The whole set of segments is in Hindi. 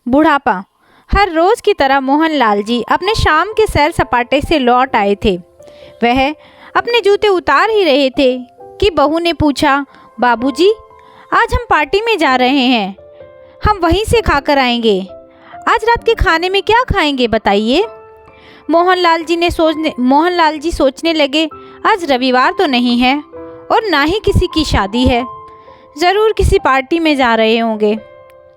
बुढ़ापा। हर रोज़ की तरह मोहनलाल जी अपने शाम के सैर सपाटे से लौट आए थे। वह अपने जूते उतार ही रहे थे कि बहू ने पूछा, बाबूजी, आज हम पार्टी में जा रहे हैं, हम वहीं से खाकर आएंगे। आज रात के खाने में क्या खाएंगे बताइए। मोहनलाल जी सोचने लगे, आज रविवार तो नहीं है और ना ही किसी की शादी है, ज़रूर किसी पार्टी में जा रहे होंगे।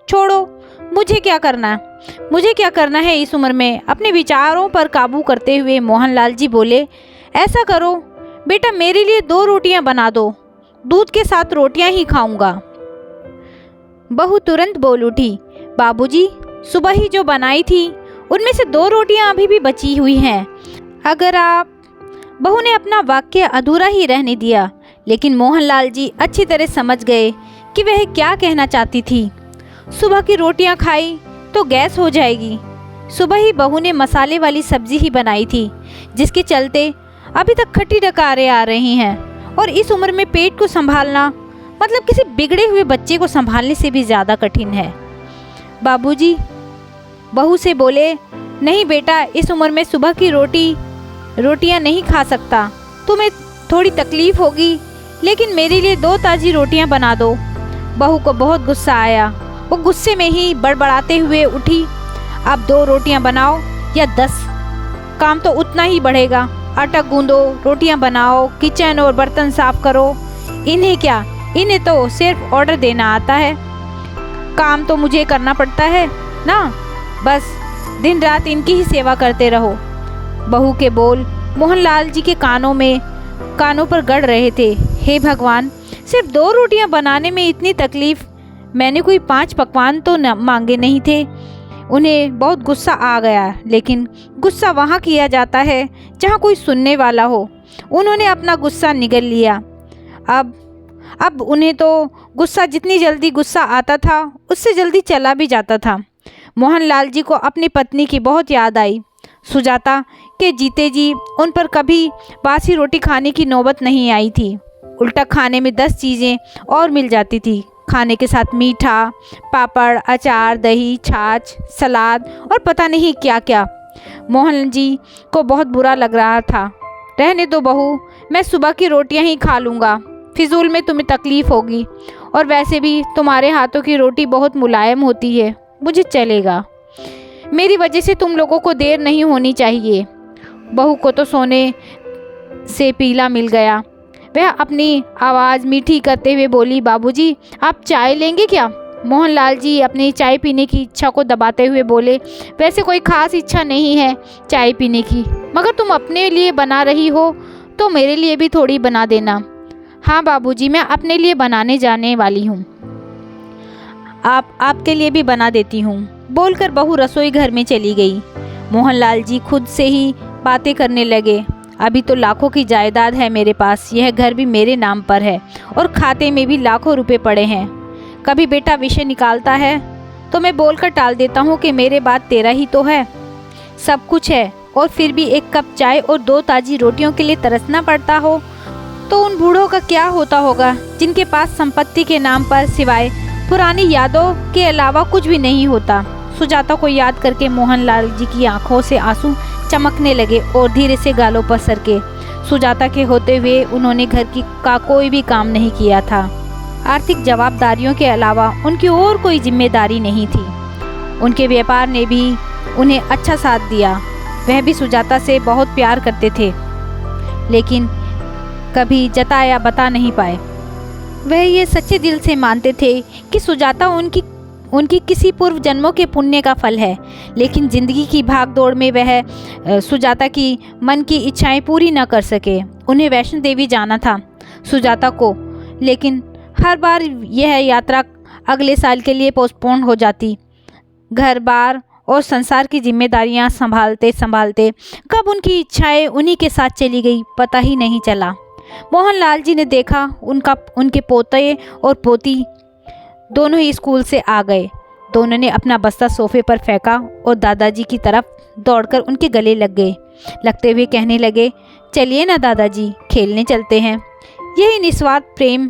छोड़ो, मुझे क्या करना है इस उम्र में। अपने विचारों पर काबू करते हुए मोहनलाल जी बोले, ऐसा करो बेटा, मेरे लिए 2 रोटियां बना दो, दूध के साथ रोटियां ही खाऊंगा। बहू तुरंत बोल उठी, बाबूजी, सुबह ही जो बनाई थी उनमें से 2 रोटियां अभी भी बची हुई हैं, अगर आप। बहू ने अपना वाक्य अधूरा ही रहने दिया, लेकिन मोहनलाल जी अच्छी तरह समझ गए कि वह क्या कहना चाहती थी। सुबह की रोटियां खाई तो गैस हो जाएगी। सुबह ही बहू ने मसाले वाली सब्जी ही बनाई थी, जिसके चलते अभी तक खट्टी डकारें आ रही हैं। और इस उम्र में पेट को संभालना मतलब किसी बिगड़े हुए बच्चे को संभालने से भी ज़्यादा कठिन है। बाबूजी बहू से बोले, नहीं बेटा, इस उम्र में सुबह की रोटियां नहीं खा सकता, तुम्हें थोड़ी तकलीफ़ होगी, लेकिन मेरे लिए 2 ताज़ी रोटियां बना दो। बहू को बहुत गुस्सा आया। वो गुस्से में ही बड़बड़ाते हुए उठी, आप 2 रोटियां बनाओ या 10, काम तो उतना ही बढ़ेगा। आटा गूंदो, रोटियां बनाओ, किचन और बर्तन साफ करो। इन्हें तो सिर्फ ऑर्डर देना आता है, काम तो मुझे करना पड़ता है ना, बस दिन रात इनकी ही सेवा करते रहो। बहू के बोल मोहनलाल जी के कानों पर गड़ रहे थे। हे भगवान, सिर्फ 2 रोटियां बनाने में इतनी तकलीफ़, मैंने कोई 5 पकवान तो मांगे नहीं थे। उन्हें बहुत गुस्सा आ गया, लेकिन गुस्सा वहाँ किया जाता है जहाँ कोई सुनने वाला हो। उन्होंने अपना गुस्सा निगल लिया। अब उन्हें तो गुस्सा, जितनी जल्दी गुस्सा आता था उससे जल्दी चला भी जाता था। मोहनलाल जी को अपनी पत्नी की बहुत याद आई। सुजाता के जीते जी उन पर कभी बासी रोटी खाने की नौबत नहीं आई थी। उल्टा खाने में 10 चीज़ें और मिल जाती थी। खाने के साथ मीठा, पापड़, अचार, दही, छाछ, सलाद और पता नहीं क्या क्या। मोहन जी को बहुत बुरा लग रहा था। रहने दो बहू, मैं सुबह की रोटियां ही खा लूँगा, फिजूल में तुम्हें तकलीफ़ होगी, और वैसे भी तुम्हारे हाथों की रोटी बहुत मुलायम होती है, मुझे चलेगा। मेरी वजह से तुम लोगों को देर नहीं होनी चाहिए। बहू को तो सोने से पीला मिल गया। वह अपनी आवाज़ मीठी करते हुए बोली, बाबूजी, आप चाय लेंगे क्या? मोहनलाल जी अपनी चाय पीने की इच्छा को दबाते हुए बोले, वैसे कोई ख़ास इच्छा नहीं है चाय पीने की, मगर तुम अपने लिए बना रही हो तो मेरे लिए भी थोड़ी बना देना। हाँ बाबूजी, मैं अपने लिए बनाने जाने वाली हूँ, आपके लिए भी बना देती हूँ। बोलकर बहू रसोई घर में चली गई। मोहनलाल जी खुद से ही बातें करने लगे। अभी तो लाखों की जायदाद है मेरे पास, यह घर भी मेरे नाम पर है और खाते में भी लाखों रुपए पड़े हैं। कभी बेटा विषय निकालता है तो मैं बोलकर टाल देता हूँ कि मेरे बाद तेरा ही तो है, सब कुछ है, और फिर भी एक कप चाय और 2 ताज़ी रोटियों के लिए तरसना पड़ता हो तो उन बूढ़ों का क्या होता होगा जिनके पास संपत्ति के नाम पर सिवाय पुरानी यादों के अलावा कुछ भी नहीं होता। सुजाता को याद करके मोहनलाल जी की आंखों से आंसू चमकने लगे और धीरे से गालों पर सरके। सुजाता के होते हुए उन्होंने घर का कोई भी काम नहीं किया था। आर्थिक जवाबदारियों के अलावा उनकी और कोई जिम्मेदारी नहीं थी। उनके व्यापार ने भी उन्हें अच्छा साथ दिया। वह भी सुजाता से बहुत प्यार करते थे, लेकिन कभी जता या बता नहीं पाए। वह ये सच्चे दिल से मानते थे कि सुजाता उनकी किसी पूर्व जन्मों के पुण्य का फल है, लेकिन ज़िंदगी की भाग दौड़ में वह सुजाता की मन की इच्छाएं पूरी न कर सके। उन्हें वैष्णो देवी जाना था सुजाता को, लेकिन हर बार यह यात्रा अगले साल के लिए पोस्टपोन हो जाती। घर बार और संसार की जिम्मेदारियां संभालते संभालते कब उनकी इच्छाएं उन्हीं के साथ चली गई, पता ही नहीं चला। मोहनलाल जी ने देखा उनके पोते और पोती दोनों ही स्कूल से आ गए। दोनों ने अपना बस्ता सोफे पर फेंका और दादाजी की तरफ दौड़कर उनके गले लग गए, लगते हुए कहने लगे, चलिए ना दादाजी, खेलने चलते हैं। यही निस्वार्थ प्रेम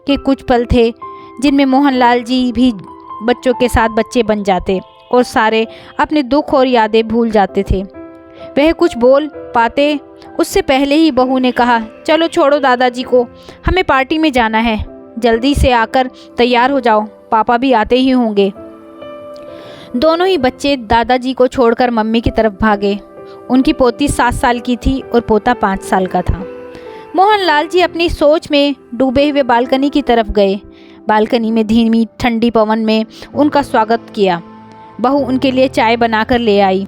के कुछ पल थे जिनमें मोहनलाल जी भी बच्चों के साथ बच्चे बन जाते और सारे अपने दुख और यादें भूल जाते थे। वह कुछ बोल पाते उससे पहले ही बहू ने कहा, चलो छोड़ो दादाजी को, हमें पार्टी में जाना है, जल्दी से आकर तैयार हो जाओ, पापा भी आते ही होंगे। दोनों ही बच्चे दादाजी को छोड़कर मम्मी की तरफ भागे। उनकी पोती 7 साल की थी और पोता 5 साल का था। मोहनलाल जी अपनी सोच में डूबे हुए बालकनी की तरफ गए। बालकनी में धीमी ठंडी पवन में उनका स्वागत किया। बहू उनके लिए चाय बनाकर ले आई।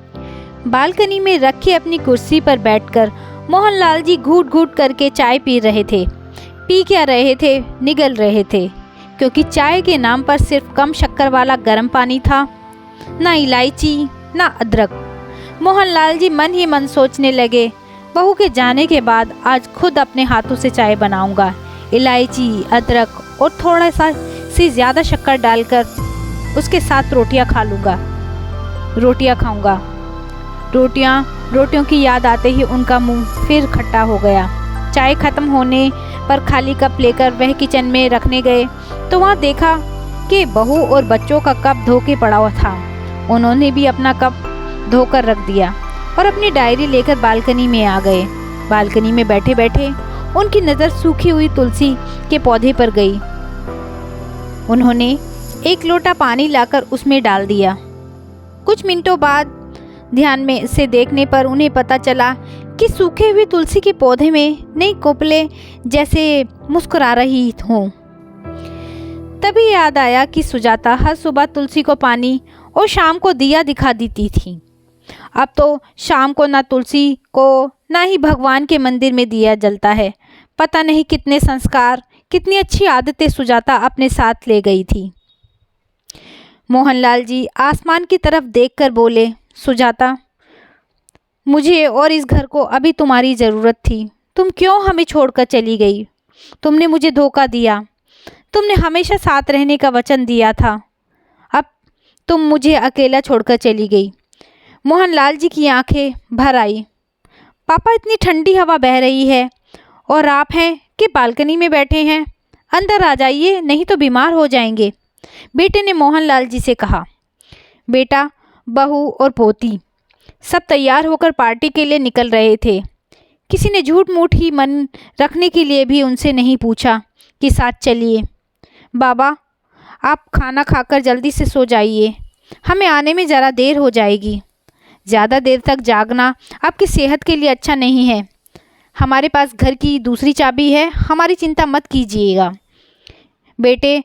बालकनी में रखी अपनी कुर्सी पर बैठकर मोहनलाल जी घूट घूट करके चाय पी रहे थे। पी क्या रहे थे, निगल रहे थे, क्योंकि चाय के नाम पर सिर्फ कम शक्कर वाला गर्म पानी था, ना इलायची ना अदरक। मोहनलाल जी मन ही मन सोचने लगे, बहू के जाने के बाद आज खुद अपने हाथों से चाय बनाऊंगा, इलायची, अदरक और थोड़ा सा ज़्यादा शक्कर डालकर उसके साथ रोटियां खाऊंगा। रोटियों की याद आते ही उनका मुंह फिर खट्टा हो गया। चाय खत्म होने पर खाली कप लेकर वह किचन में रखने गए तो वहाँ देखा कि बहू और बच्चों का कप धो के पड़ा हुआ था। उन्होंने भी अपना कप धोकर रख दिया और अपनी डायरी लेकर बालकनी में आ गए। बालकनी में बैठे बैठे उनकी नज़र सूखी हुई तुलसी के पौधे पर गई। उन्होंने एक लोटा पानी लाकर उसमें डाल दिया। कुछ मिनटों बाद ध्यान में से देखने पर उन्हें पता चला कि सूखे हुए तुलसी के पौधे में नई कोपले जैसे मुस्कुरा रही हों। तभी याद आया कि सुजाता हर सुबह तुलसी को पानी और शाम को दिया दिखा देती थी। अब तो शाम को ना तुलसी को ना ही भगवान के मंदिर में दिया जलता है। पता नहीं कितने संस्कार, कितनी अच्छी आदतें सुजाता अपने साथ ले गई थी। मोहनलाल जी आसमान की तरफ देखकर बोले, सुजाता, मुझे और इस घर को अभी तुम्हारी ज़रूरत थी। तुम क्यों हमें छोड़कर चली गई? तुमने मुझे धोखा दिया। तुमने हमेशा साथ रहने का वचन दिया था। अब तुम मुझे अकेला छोड़कर चली गई। मोहनलाल जी की आंखें भर आई। पापा, इतनी ठंडी हवा बह रही है और आप हैं कि बालकनी में बैठे हैं। अंदर आ जाइए, नहीं तो बीमार हो जाएंगे, बेटे ने मोहनलाल जी से कहा। बेटा, बहू और पोती सब तैयार होकर पार्टी के लिए निकल रहे थे। किसी ने झूठ मूठ ही मन रखने के लिए भी उनसे नहीं पूछा कि साथ चलिए। बाबा, आप खाना खाकर जल्दी से सो जाइए, हमें आने में ज़रा देर हो जाएगी। ज़्यादा देर तक जागना आपकी सेहत के लिए अच्छा नहीं है। हमारे पास घर की दूसरी चाबी है, हमारी चिंता मत कीजिएगा, बेटे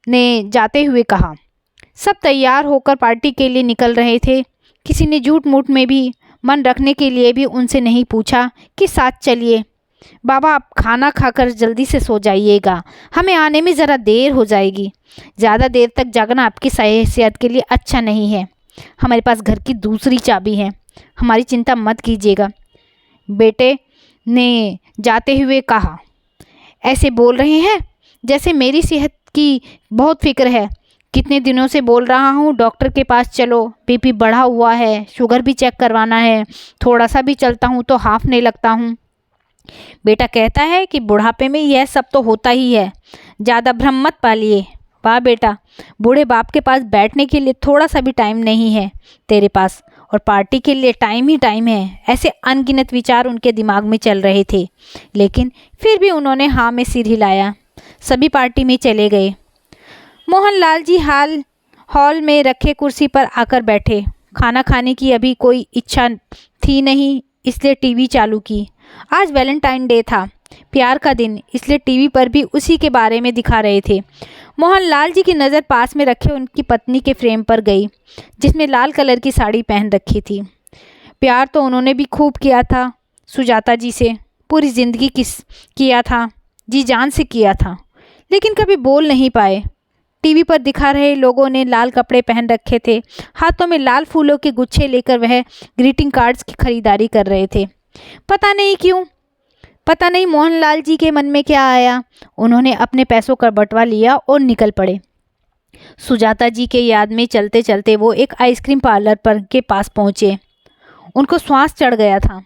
ने जाते हुए कहा। सब तैयार होकर पार्टी के लिए निकल रहे थे। किसी ने झूठ मूठ में भी मन रखने के लिए भी उनसे नहीं पूछा कि साथ चलिए। बाबा, आप खाना खाकर जल्दी से सो जाइएगा, हमें आने में ज़रा देर हो जाएगी। ज़्यादा देर तक जागना आपकी सेहत के लिए अच्छा नहीं है। हमारे पास घर की दूसरी चाबी है, हमारी चिंता मत कीजिएगा, बेटे ने जाते हुए कहा। ऐसे बोल रहे हैं जैसे मेरी सेहत की बहुत फिक्र है। कितने दिनों से बोल रहा हूँ, डॉक्टर के पास चलो, बीपी बढ़ा हुआ है, शुगर भी चेक करवाना है। थोड़ा सा भी चलता हूँ तो हांफने लगता हूँ। बेटा कहता है कि बुढ़ापे में यह सब तो होता ही है, ज़्यादा भ्रम मत पालिए। वाह बेटा, बूढ़े बाप के पास बैठने के लिए थोड़ा सा भी टाइम नहीं है तेरे पास, और पार्टी के लिए टाइम ही टाइम है। ऐसे अनगिनत विचार उनके दिमाग में चल रहे थे, लेकिन फिर भी उन्होंने हाँ में सिर हिलाया। सभी पार्टी में चले गए। मोहनलाल जी हॉल में रखे कुर्सी पर आकर बैठे। खाना खाने की अभी कोई इच्छा थी नहीं, इसलिए टीवी चालू की। आज वैलेंटाइन डे था, प्यार का दिन, इसलिए टीवी पर भी उसी के बारे में दिखा रहे थे। मोहनलाल जी की नज़र पास में रखे उनकी पत्नी के फ्रेम पर गई, जिसमें लाल कलर की साड़ी पहन रखी थी। प्यार तो उन्होंने भी खूब किया था सुजाता जी से, पूरी ज़िंदगी किया था, जी जान से किया था, लेकिन कभी बोल नहीं पाए। टीवी पर दिखा रहे लोगों ने लाल कपड़े पहन रखे थे, हाथों में लाल फूलों के गुच्छे लेकर वह ग्रीटिंग कार्ड्स की खरीदारी कर रहे थे। पता नहीं क्यों, पता नहीं मोहनलाल जी के मन में क्या आया, उन्होंने अपने पैसों का बंटवा लिया और निकल पड़े। सुजाता जी के याद में चलते चलते वो एक आइसक्रीम पार्लर पर के पास पहुँचे। उनको श्वास चढ़ गया था,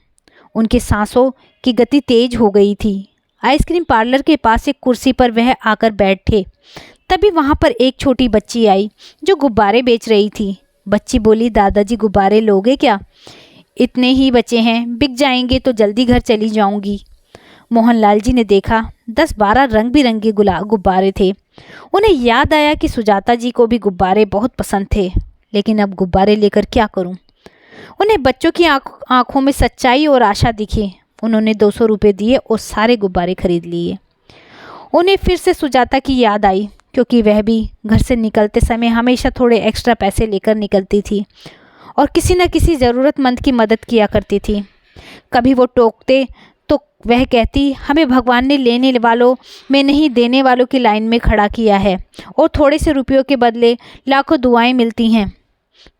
उनकी सांसों की गति तेज हो गई थी। आइसक्रीम पार्लर के पास एक कुर्सी पर वह आकर बैठे। तभी वहाँ पर एक छोटी बच्ची आई जो गुब्बारे बेच रही थी। बच्ची बोली, दादाजी गुब्बारे लोगे क्या? इतने ही बचे हैं, बिक जाएंगे तो जल्दी घर चली जाऊंगी। मोहनलाल जी ने देखा 10-12 रंग बिरंगे गुब्बारे थे। उन्हें याद आया कि सुजाता जी को भी गुब्बारे बहुत पसंद थे, लेकिन अब गुब्बारे लेकर क्या करूं? उन्हें बच्चों की आंखों में सच्चाई और आशा दिखी। उन्होंने 200 रुपये दिए और सारे गुब्बारे खरीद लिए। उन्हें फिर से सुजाता की याद आई, क्योंकि वह भी घर से निकलते समय हमेशा थोड़े एक्स्ट्रा पैसे लेकर निकलती थी और किसी न किसी ज़रूरतमंद की मदद किया करती थी। कभी वो टोकते तो वह कहती, हमें भगवान ने लेने वालों में नहीं देने वालों की लाइन में खड़ा किया है और थोड़े से रुपयों के बदले लाखों दुआएं मिलती हैं,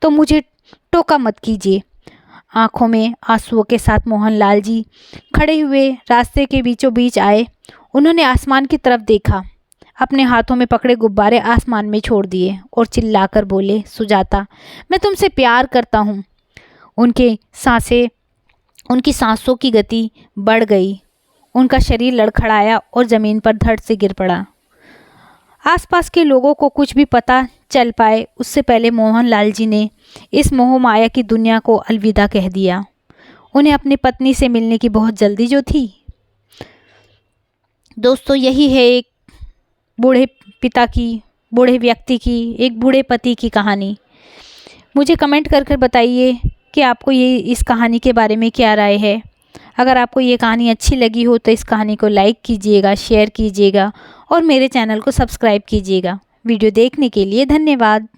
तो मुझे टोका मत कीजिए। आंखों में आंसुओं के साथ मोहनलाल जी खड़े हुए रास्ते के बीचों बीच आए। उन्होंने आसमान की तरफ देखा, अपने हाथों में पकड़े गुब्बारे आसमान में छोड़ दिए और चिल्लाकर बोले, सुजाता, मैं तुमसे प्यार करता हूँ। उनकी सांसों की गति बढ़ गई, उनका शरीर लड़खड़ाया और ज़मीन पर धड़ से गिर पड़ा। आसपास के लोगों को कुछ भी पता चल पाए उससे पहले मोहनलाल जी ने इस मोह माया की दुनिया को अलविदा कह दिया। उन्हें अपनी पत्नी से मिलने की बहुत जल्दी जो थी। दोस्तों, यही है एक बूढ़े व्यक्ति की, एक बूढ़े पति की कहानी। मुझे कमेंट कर बताइए कि आपको ये इस कहानी के बारे में क्या राय है। अगर आपको ये कहानी अच्छी लगी हो तो इस कहानी को लाइक कीजिएगा, शेयर कीजिएगा और मेरे चैनल को सब्सक्राइब कीजिएगा। वीडियो देखने के लिए धन्यवाद।